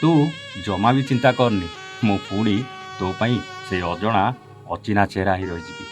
तू जमा भी चिंता करनी मु पुणी तो पाई से अजणा अचिना चेहरा ही रही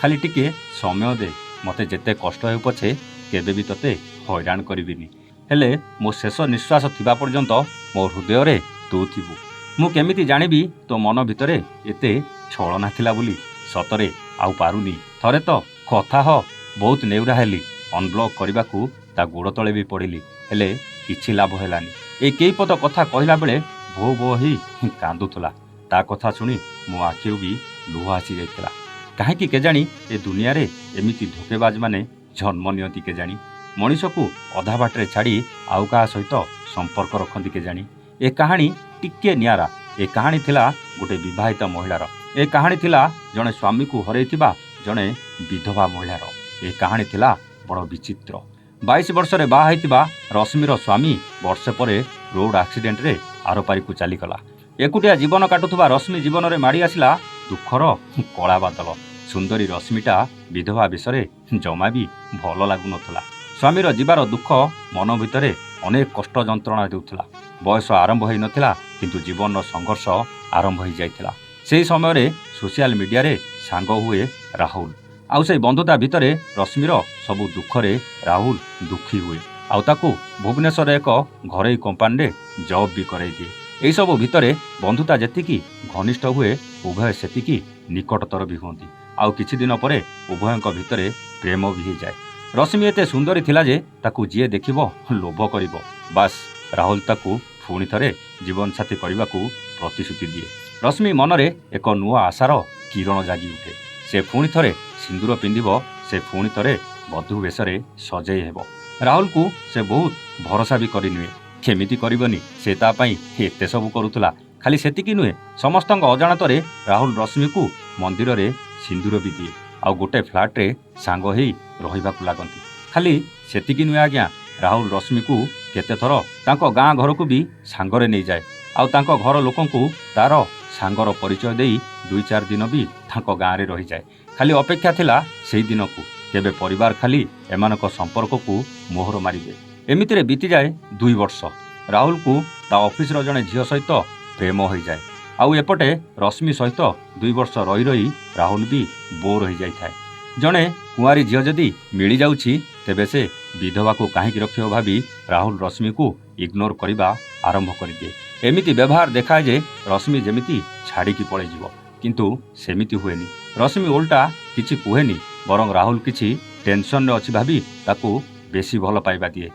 खाली टिके समय दे मते जेते कष्ट हो पछे केबे भी तते हैरान करिबिनी हेले मो शेष निश्वास थिबा पर्यंत मो हृदय रे तू थिबु मु केमिति जानिबी तो मन भितरे एते छलना थिला बोली सतरे आउ पारुनी थरे तो कथा हो बहुत नेउरा हेली अनब्लॉक करबाकू ता गोड़ तले भी पड़िली हेले किछि लाभ हेलानी ए केई पद कथा कहला बेले भो भो ही कांदुथला ता कथा सुनी मो आखिरु भी लुह आसी जाइतला काहेकि केजाणी ए दुनिया रे एमिति धोकेबाज माने जन्म नियंती केजाणी मनीष को अधा बाटे छाड़ी आउ का सहित संपर्क रखती केजाणी ए कहानी टिके नियारा ए कहानी थिला गोटे विवाहित महिलार ए कहानी थिला जड़े स्वामी को हरैथिबा जड़े विधवा महिलार ए कहानी थिला बड़ विचित्र 22 वर्ष रे बाहा हैतिबा रश्मिर स्वामी वर्षे परे रोड एक्सीडेंट रे आरपारी को चलीगला एकुटिया जीवन काटुथबा रश्मि जीवन रे माड़ी आसिला दुखर कला बादल सुंदरी रश्मिटा विधवा विषय जमा भी भल लगुनथला स्वामीर जीवार दुख मन भितरे अनेक कष्ट जंत्रणा देउथला बयस आरंभ होई नथिला किंतु जीवन संघर्ष आरंभ हो जाइथिला सेही समय रे सोशल मीडिया रे सांग हुए राहुल आउ से बंधुता भितरे रश्मिर सबु दुखरे राहुल दुखी हुए आउ ताकू भुवनेश्वर एक घरे कंपानी रे जॉब भी कराई दिए एही सबु भितरे बंधुता जेतिकी घनिष्ठ हुए उभय सेतिकी निकटतर भी हुंती आउ किछि दिन परे उभयंक भितरे प्रेम भी हो जाए रश्मि एते सुंदरी थिला जे ताकू जीए देखिबो लोभ करिबो बास राहुल ताकू पुणी थरे जीवन साथी करबाकू प्रतिश्रुति दिए रश्मि मनरे एक नुआ आशार किरण जागी उठे से पुणी थरे सिंदूर पिंधिबो से पुणी थरे बधू वेशरे सजई हेबो राहुल को से बहुत भरोसा भी करि नुए केमिति करिबनी से ता पई एते सब करूथला खाली सेतिकी नुए समस्तंग अजाणतरे राहुल रश्मि को मंदिर रे सिंदूर भी दिए आउ गोटे फ्लाट रे सांग ही रहिबाकू लागंती खाली सेतिकी नुए आज्ञा राहुल रश्मि को केते थर तांको गाँ घर को भी सांगरे नहीं जाए आउ तांको घर लोकंकू तार सांगर परिचय देई 2-4 दिन भी तांको गाँ रे रही जाए खाली अपेक्षा थिला सेही दिन को केबे परिवार खाली एमानक संपर्क को मोहर मारिबे एमितिरे बीती जाए 2 वर्ष राहुल को ता ऑफिस रो जने झियो सहित प्रेम हो जाए आउ एपटे रश्मि सहित 2 वर्ष रही रही राहुल भी बोर हो जाए जड़े कुआरी झील जदि मिली जाउछि तेबे से विधवा को कहीं रखियो भाभी राहुल रश्मि को इग्नोर करने आरंभ कर दिए एमिति व्यवहार देखाए जे रश्मि जेमिति छाड़िकी पड़े जीव किंतु सेमिति हुएनी रश्मि उल्टा किछि कुहेनी बरं राहुल किछि टेंशन रे अछि भाभी ताकू बेसी भल पाइबा दिए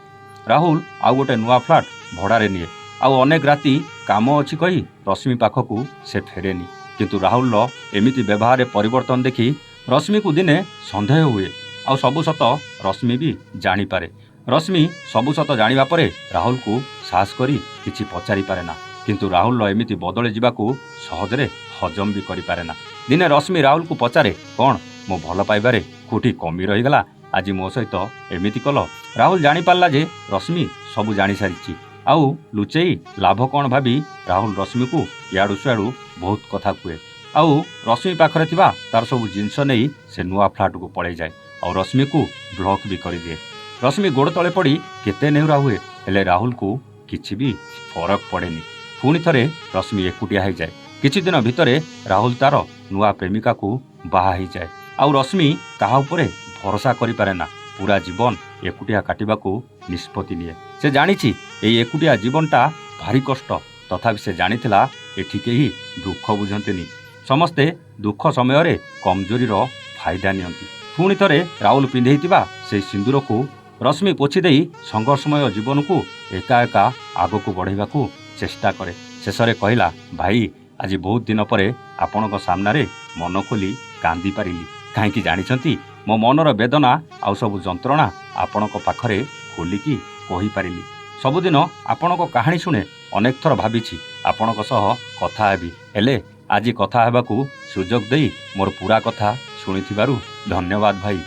राहुल आउ गोटे नुआ फ्लाट भड़ारे निए आउ अनेक राति काम अछि कही रश्मि पाखकू से फेरेनी किंतु राहुल एमिति व्यवहार परिवर्तन देखी रश्मि को दिने संदेह हुए आउ सबु सत रश्मि भी जानी पारे रश्मि सबु सत जानिबा परे राहुल को साहस करी किछि पचारि पारे ना किंतु राहुल एमिति बदले जिबाकू सहजरे हजम भी करि पारे ना दिने रश्मि राहुल को पचारे कौन मो भल पाइबारे कोठी कमी रहीगला आज मो सहित एमिति कल राहुल जानी पारला जे रश्मि सबु जानी सारिछि आउ लुचेई लाभ कौन भाभी राहुल रश्मि को याडू सुआडू बहुत कथा कुए आउ रश्मि पाखरे थिबा तार सब जिनस नहीं से नुआ फ्लाट को पड़े जाए और रश्मि को ब्लॉक भी कर दिए रश्मि गोड़ तले पड़ी केते नेहुरा हुए हेले राहुल को किछि भी फरक पड़ेनी पुणी थरे रश्मि एकुटिया हो जाए किछि दिन भितरे राहुल तार नुआ प्रेमिका को बाहा हो जाए आउ रश्मि काहा उपरे भरोसा करि पारे ना पूरा जीवन एकुटिया काटिबाकू निष्पत्ति निए से जानिछि एई एकुटिया जीवनटा भारी कष्ट तथापि से जानिथिला एठी केही दुख बुझंतेनी समस्ते दुख समय रे कमजोरी रो फायदा नियंती पुणी थरे राहुल पिंधेइतिबा से सिंदूर को रश्मि पोछि देई संघर्षमय जीवन को एका एका आगो को बढ़ाइबाकू चेष्टा करे शेषरे कहला भाई आज बहुत दिन परे आपणक सामने मन खोली कांदी पारिली कहीं जानिछंती मो मनर वेदना आउ सब जंत्रणा आपणक पाखरे खोलिकी कहि पारिली सबुदिन आपणक कहानी शुणे अनेक थर भाबिछि आपणक सह कथा हेबी हेले आज कथा हेबाकू सुजोग देई मोर पूरा कथा शुणिथिबारु धन्यवाद भाई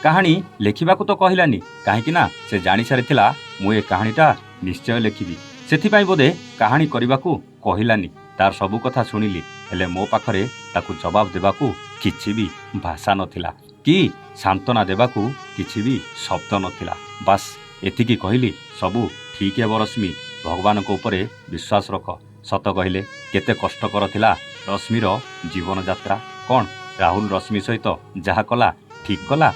कहानी लेखिबाकू तो कहलानी कहीं ना से जानी सारिथिला मु ए कहानीटा निश्चय लेखिबी सेथिपाई बोधे कहानी करबाकू कहलानी तार सबु कथा शुणिली हेले मो पाखरे ताकू जवाब देबाकू किछि भी भाषा नथिला कि सांत्वना देबाकू किछि भी शब्द नथिला बास एतिकी कहली सबु ठीक है रश्मि ଭଗବାନଙ୍କ ଉପରେ ବିଶ୍ୱାସ ରଖ। ସତ କହିଲେ କେତେ କଷ୍ଟକର ଥିଲା ରଶ୍ମିର ଜୀବନଯାତ୍ରା। କ'ଣ ରାହୁଲ ରଶ୍ମି ସହିତ ଯାହା କଲା ଠିକ୍ କଲା?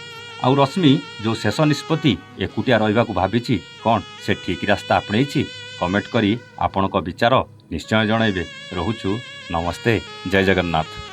ଆଉ ରଶ୍ମି ଯେଉଁ ଶେଷ ନିଷ୍ପତ୍ତି ଏକୁଟିଆ ରହିବାକୁ ଭାବିଛି, କ'ଣ ସେ ଠିକ୍ ରାସ୍ତା ଆପଣେଇଛି? କମେଣ୍ଟ କରି ଆପଣଙ୍କ ବିଚାର ନିଶ୍ଚୟ ଜଣାଇବେ। ରହୁଛୁ, ନମସ୍ତେ, ଜୟ ଜଗନ୍ନାଥ।